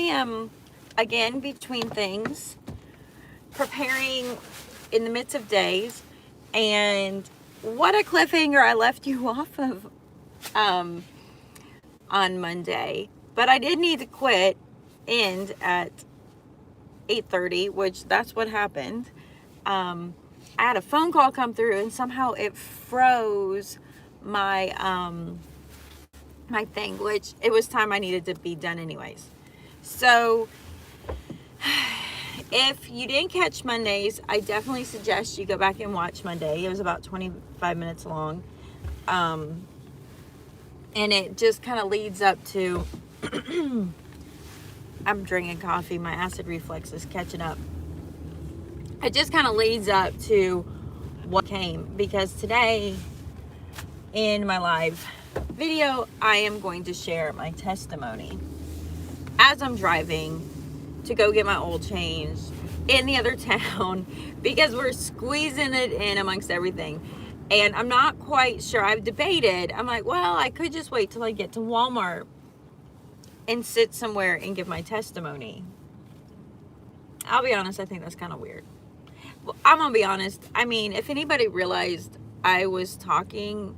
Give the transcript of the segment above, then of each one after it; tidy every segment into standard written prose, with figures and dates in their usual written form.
am, again, between things, preparing in the midst of days, and what a cliffhanger I left you off of on Monday. But I did need to end at 8:30, which that's what happened. I had a phone call come through, and somehow it froze my my thing, which it was time I needed to be done anyways. So if you didn't catch Mondays, I definitely suggest you go back and watch Monday. It was about 25 minutes long. And it just kind of leads up to I'm drinking coffee. My acid reflux is catching up. It just kind of leads up to what came, because today in my live video, I am going to share my testimony as I'm driving to go get my oil changed in the other town, because we're squeezing it in amongst everything. And I'm not quite sure. I've debated. I'm like, well, I could just wait till I get to Walmart and sit somewhere and give my testimony. I'll be honest, I think that's kind of weird. Well, I'm gonna be honest. I mean, if anybody realized I was talking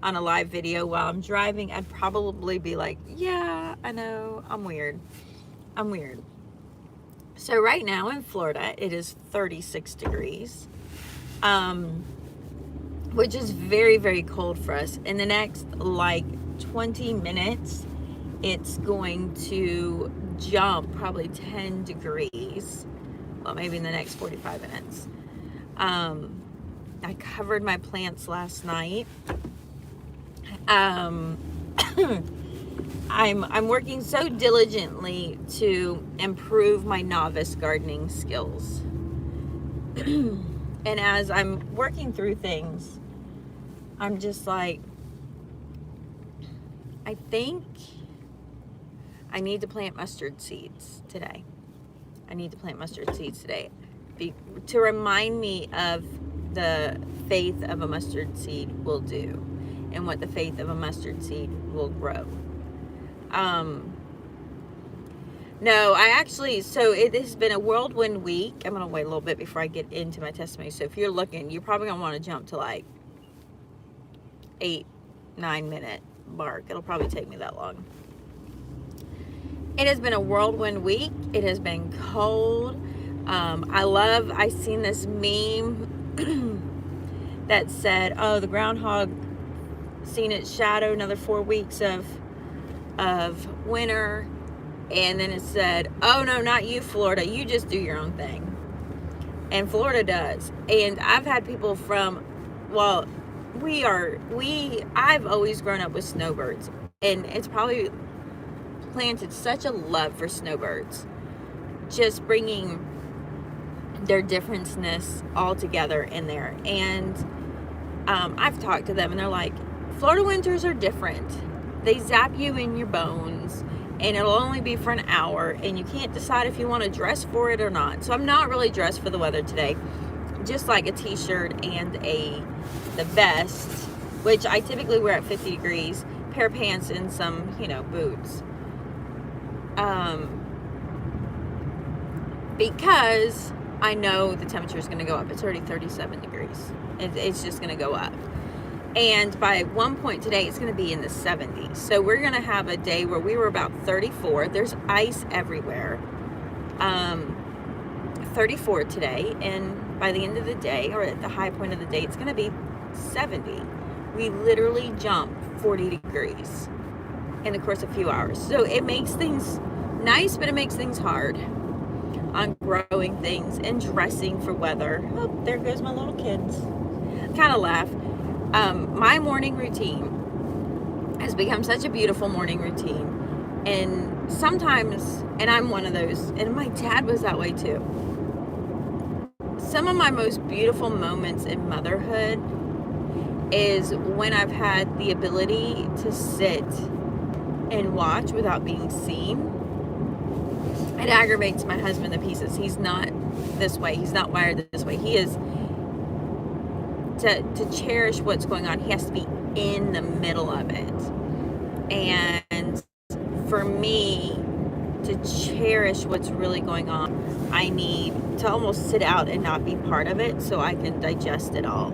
on a live video while I'm driving, I'd probably be like, yeah, I know, I'm weird. So right now in Florida, it is 36 degrees, which is very, very cold for us. In the next, 20 minutes, it's going to jump probably 10 degrees. Well, maybe in the next 45 minutes. I covered my plants last night. I'm working so diligently to improve my novice gardening skills. And as I'm working through things, I'm just like, I think I need to plant mustard seeds today. To remind me of the faith of a mustard seed will do, and what the faith of a mustard seed will grow. So it has been a whirlwind week. I'm going to wait a little bit before I get into my testimony. So if you're looking, you're probably going to want to jump to 8-9 minute mark. It'll probably take me that long. It has been a whirlwind week. It has been cold. I seen this meme that said, oh, the groundhog seen its shadow, another 4 weeks of winter. And then it said, oh no, not you, Florida. You just do your own thing. And Florida does. And I've had people I've always grown up with snowbirds. And it's probably planted such a love for snowbirds. Just bringing their differenceness all together in there. And I've talked to them and they're like, Florida winters are different. They zap you in your bones, and it'll only be for an hour, and you can't decide if you want to dress for it or not. So I'm not really dressed for the weather today. Just like a t-shirt and the vest, which I typically wear at 50 degrees, pair of pants and some, boots. Because I know the temperature is going to go up. It's already 37 degrees. It's just going to go up. And by one point today, it's going to be in the 70s. So we're going to have a day where we were about 34. There's ice everywhere. 34 today. And by the end of the day, or at the high point of the day, it's going to be 70. We literally jump 40 degrees in the course of a few hours. So it makes things nice, but it makes things hard on growing things and dressing for weather. Oh, there goes my little kids. Kind of laugh. My morning routine has become such a beautiful morning routine. And sometimes, and I'm one of those, and my dad was that way too. Some of my most beautiful moments in motherhood is when I've had the ability to sit and watch without being seen. It aggravates my husband to pieces. He's not this way. He's not wired this way. He is, to cherish what's going on, he has to be in the middle of it. And for me to cherish what's really going on. I need to almost sit out and not be part of it so I can digest it all.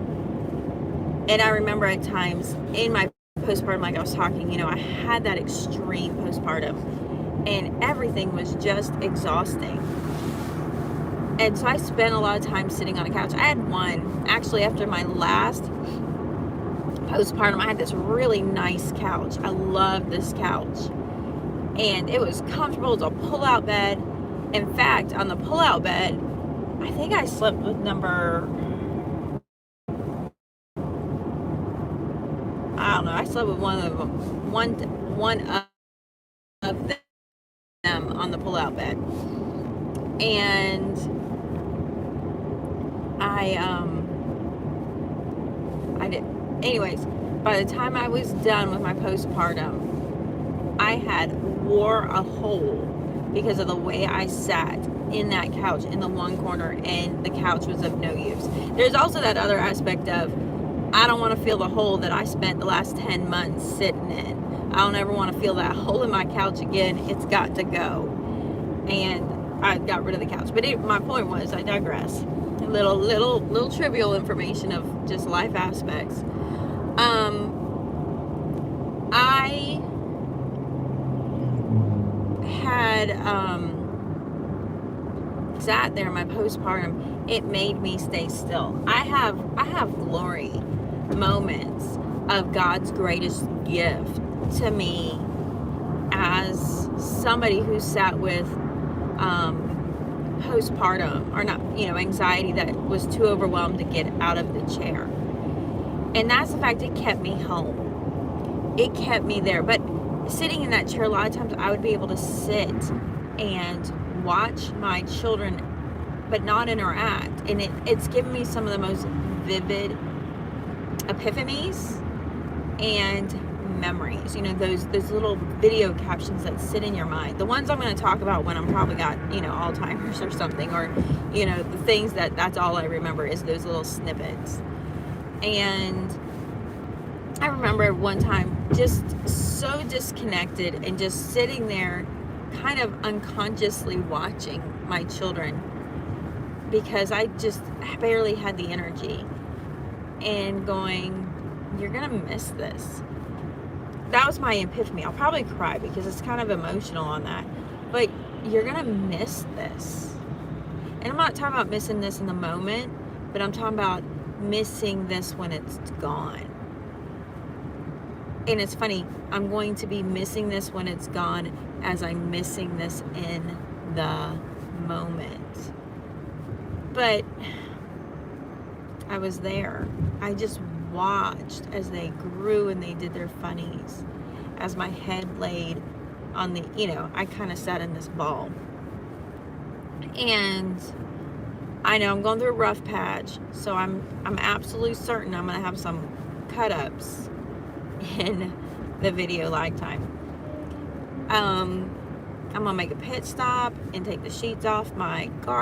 And I remember at times in my postpartum, like I was talking, you know, I had that extreme postpartum and everything was just exhausting. And so I spent a lot of time sitting on a couch. I had one, actually, after my last postpartum, I had this really nice couch. I loved this couch. And it was comfortable. It was a pull-out bed. In fact, on the pull-out bed, I think I slept with I slept with one of them on the pull-out bed. And I did. Anyways, by the time I was done with my postpartum, I had wore a hole because of the way I sat in that couch in the one corner, and the couch was of no use. There's also that other aspect of, I don't want to feel the hole that I spent the last 10 months sitting in. I don't ever want to feel that hole in my couch again. It's got to go. And I got rid of the couch. But my point was, I digress. A little trivial information of just life aspects. I had sat there in my postpartum. It made me stay still. I have glory moments of God's greatest gift to me as somebody who sat with postpartum, or not, anxiety that was too overwhelmed to get out of the chair. And that's the fact it kept me home. It kept me there. But sitting in that chair, a lot of times I would be able to sit and watch my children, but not interact. And it's given me some of the most vivid epiphanies and memories. Those little video captions that sit in your mind. The ones I'm going to talk about when I'm probably got, Alzheimer's or something, or, the things that's all I remember is those little snippets. And I remember one time just so disconnected and just sitting there kind of unconsciously watching my children because I just barely had the energy, and going, you're gonna miss this. That was my epiphany. I'll probably cry because it's kind of emotional on that, but you're gonna miss this. And I'm not talking about missing this in the moment, but I'm talking about missing this when it's gone. And it's funny, I'm going to be missing this when it's gone as I'm missing this in the moment. But I was there. I just watched as they grew and they did their funnies. As my head laid on the, I kind of sat in this ball. And I know I'm going through a rough patch, so I'm absolutely certain I'm going to have some cut-ups in the video lifetime. I'm going to make a pit stop and take the sheets off my garden.